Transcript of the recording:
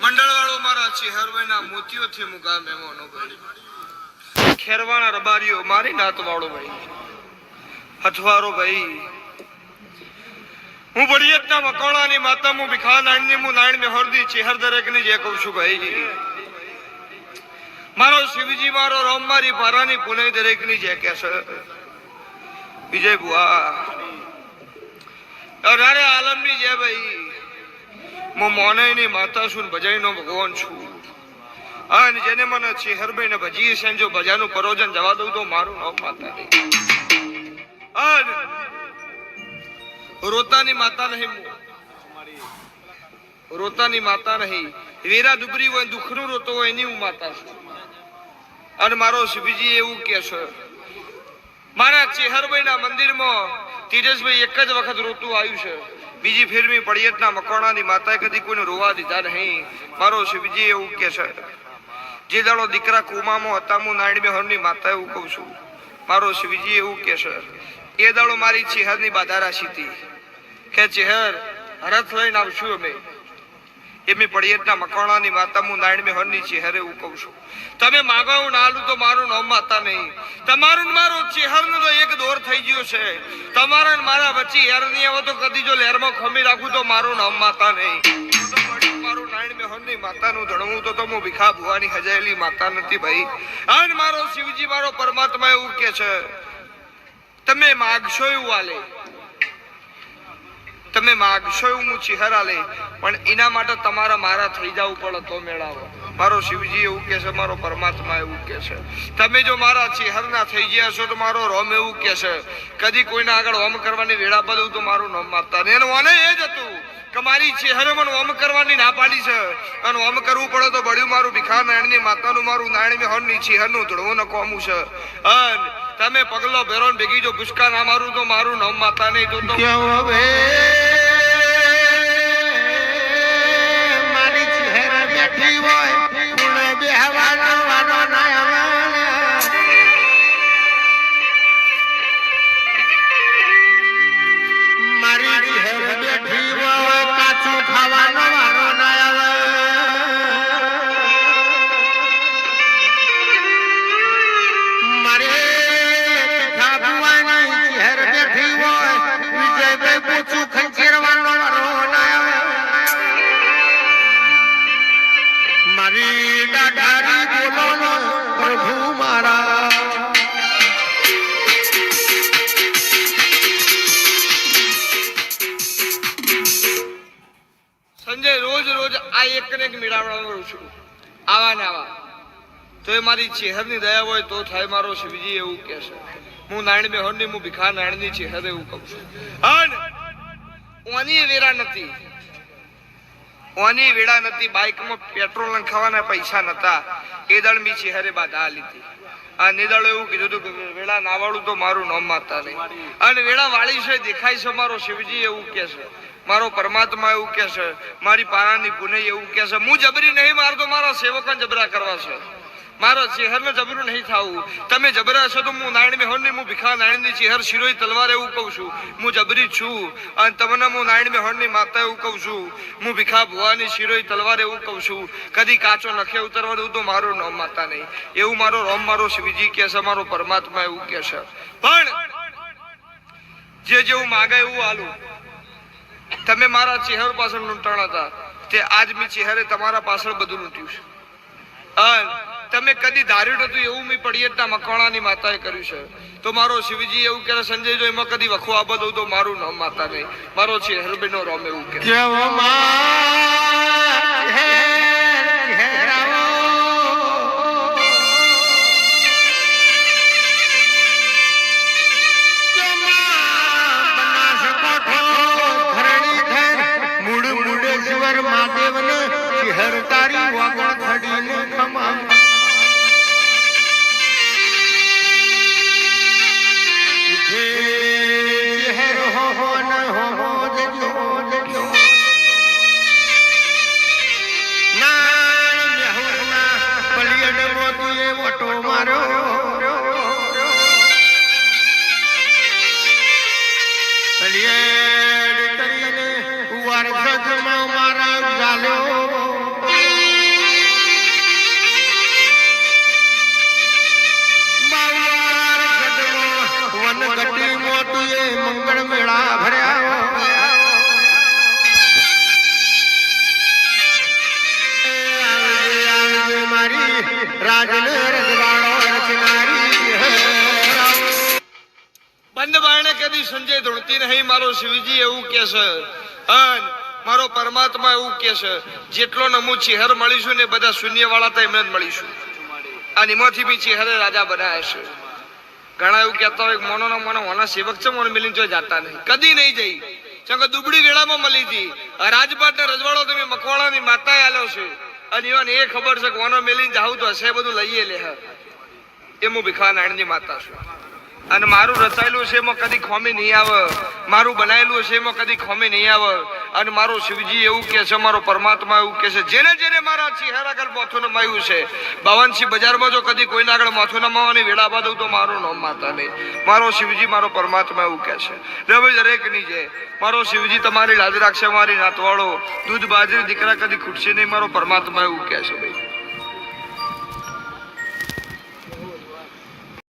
મંડળવાળો મારા ચેહરવેના મોતીઓથી મુગા મેમોનો ભાઈ ખેરવાણા રબારીઓ મારી નાતવાળો ભાઈ હથવારો ભાઈ હું બળિયતના મકોણાની માતા હું ભિખા નાણની હું નાણ મે હોરદી ચેહર દરેકની જે કહું છું ભાઈ મારો શિવજી મારો રામ મારી પારાની પુણે દરેકની જે કહેશે વિજય બુઆ અરે આલમની જે ભાઈ હું મોનઈની માતા છું ભજાઈનો ભગવાન છું અને જેને મને ચેહરભાઈ ને ભજી છે જો ભજાનું પરોજન જવા દઉં તો મારું નામ માતા નહીં અને રોતાની માતા નહીં રોતાની માતા નહીં વેરા દુબરી હોય દુઃખનું રોતો હોય એની હું માતા છું અને મારો શિવજી એવું કે છે મારા ચેહરભાઈ ના મંદિરમાં તિજસભાઈ એક જ વખત રોતું આવ્યું છે બીજી ફેરમી પડિયતના મકોણાની માતાએ કદી કોઈને રોવા દીધા નહીં મારો શિવજી એવું કે છે જે દાડો દીકરા કુમામાં હતા હું નાયણબે હરની માતા એવું કહું છું મારો શિવજી એવું કે છે એ દાડો મારી ચેહરની બાધા રાશી હતી કે ચેહર હરથ લઈને આવશું અમે એમની પડિયતના મકોણાની માતા હું નાયણબે હરની ચેહર એવું કહું છું તમે માગો હું નાલું તો મારું નામ માતા નહીં તમારું મારો ચેહરનો તો એક દોર થઈ ગયો છે તમારા મારા વચ્ચે હેર નહીં આવે તો કદી જો લહેરમાં ખમી રાખું તો મારું નામ માતા નહીં મારું નાયણબે હરની માતાનું ધણવું તો હું ભીખા ભુવાની હજાયેલી માતા નથી ભાઈ અને મારો શિવજી મારો પરમાત્મા એવું કે છે તમે માગશો એવું આલે તમે માગશો એવું હું ચેહરા લે પણ એના માટે તમારા મારા થઈ જવું પડે તો મેળાવો મારો શિવજી એવું કે છે મારો પરમાત્મા એવું કે છે તમે જો મારા ચેહરના થઈ ગયા છો તો મારો રોમ એવું કે છે કદી કોઈના આગળ હોમ કરવાની વેળા બદલું તો મારું નામ માતા ને એનું મને એ જ હતું કે મારી ચેહરે મને હોમ કરવાની ના પાડી છે અને હોમ કરવું પડે તો બળ્યું મારું ભીખા નાયણની માતાનું મારું નાયણની હોરની ચેહરનું ધડવું ન કોમું છે અને તમે પગલો ભેરો ભેગી જો પુષ્કા ના મારું તો મારું નામ માતા નહીં તો મારી ચહેર બેઠી હોય પુણે બેહવાનો વાનો ના આવે મારી ચહેર બેઠી હોય કાચું ખાવાનો વાનો ના આવે મારે મારી દાઢારી બોલો પ્રભુ મારા સંજય રોજ રોજ આ એક ને એક મેળાવડા કરું છું આવા ને આવા તો એ મારી ચેહરની દયા હોય તો થાય મારો શિવજી એવું કે છે હું નાયણબે હરની હું ભીખા નાયણની ચેહર એવું કહું છું અને ઓની વેરા નથી ઓની વેળા નથી બાઇકમાં પેટ્રોલ નખાવાના પૈસા નતા એ દળ મી ચેહરે બાધા લીધી આ નિદળ એવું કીધું હતું કે વેળા નાવાળું તો મારું નામ માતા નહીં અને વેળા વાળી છે દેખાય છે મારો શિવજી એવું કે છે મારો પરમાત્મા એવું કે છે મારી પારાની પુને એવું કે છે હું જબરી નહીં મારતો મારા સેવકન જબરા કરવા છે મારો ચેહરને જબરું નહીં થાવું તમે જબરા છો તો હું નાયણબે હરની હું ભીખા નાયણની ચેહર શિરોઈ તલવાર એવું કહું છું હું જબરી છું અને તમને હું નાયણબે હરની માતા એવું કહું છું હું ભીખા ભુવાની શિરોઈ તલવાર એવું કહું છું કદી કાચો નખે ઉતરવા દઉં તો મારું નામ માતા નહીં એવું મારો રોમ મારો શિવજી કે છે મારો પરમાત્મા એવું કે છે પણ જે જેવું માગે એવું આલું તમે મારા ચેહર પાછળ લૂંટાણા હતા તે આજ મેં ચેહરે તમારા પાછળ બધું લૂંટ્યું છે અને તમે કદી ધાર્યું નતું એવું મેં પડિયતના મકોણાની માતાએ કર્યું છે તો મારો શિવજી એવું કે સંજય જો એમાં કદી વખો આપો દઉં તો મારું નામ માતા નહીં મારો ચેહરબેનો રોમ એવું કે મહાદેવને ચહેર તારી વાગણ ખડીને ખમા ચહેર હો ન હો જજો નાણ મેહુરના પલિયડ મોતીએ વટો માર્યો પલિયડ કરીને વારસદમાં મારા ચાલ્યો રાજન રજવાડો રચનારી હે બંધ બારણે કદી સંજય ધૂણતી નહીં મારો શિવજી એવું કે છે અને મારો પરમાત્મા એવું કે છે જેટલો નમું ચેહર મળીશું ને બધા શૂન્ય વાળા તો એમને જ મળીશું અને એમાંથી બી ચેહરે રાજા બનાવ્યા છે ઘણા એવું કહેતા હોય મોનો ના મોનો હોના સેવક છે મોને મિલીને જો જાતા નહીં કદી નહીં જઈ ચંગ દુબળી વેળામાં મળી હતી રાજપાટ ને રજવાડો તમે મકવાણાની માતા આલ્યો છે અને એવાને એ ખબર છે કે ઓનો મેલીને જાવું તો હશે બધું લઈએ લે એ હું ભીખા નારાયણની માતા છું અને મારું રચાયેલું છે એમાં કદી ખોમી નહીં આવે મારું બનાવેલું છે એમાં કદી ખોમી નહીં આવે અને મારો શિવજી એવું કે છે મારો પરમાત્મા એવું કે છે જેને જેને મારા ચહેરા આગળ માથું નમાયું છે બાવનસી બજારમાં જો કદી કોઈના આગળ માથું નમાવાની વેળા બાદ તો મારું નામ માતા નહીં મારો શિવજી મારો પરમાત્મા એવું કે છે ભાઈ દરેકની છે મારો શિવજી તમારી લાજ રાખશે મારી નાતવાળો દૂધ બાજરી દીકરા કદી ખૂટશે નહીં મારો પરમાત્મા એવું કે છે ભાઈ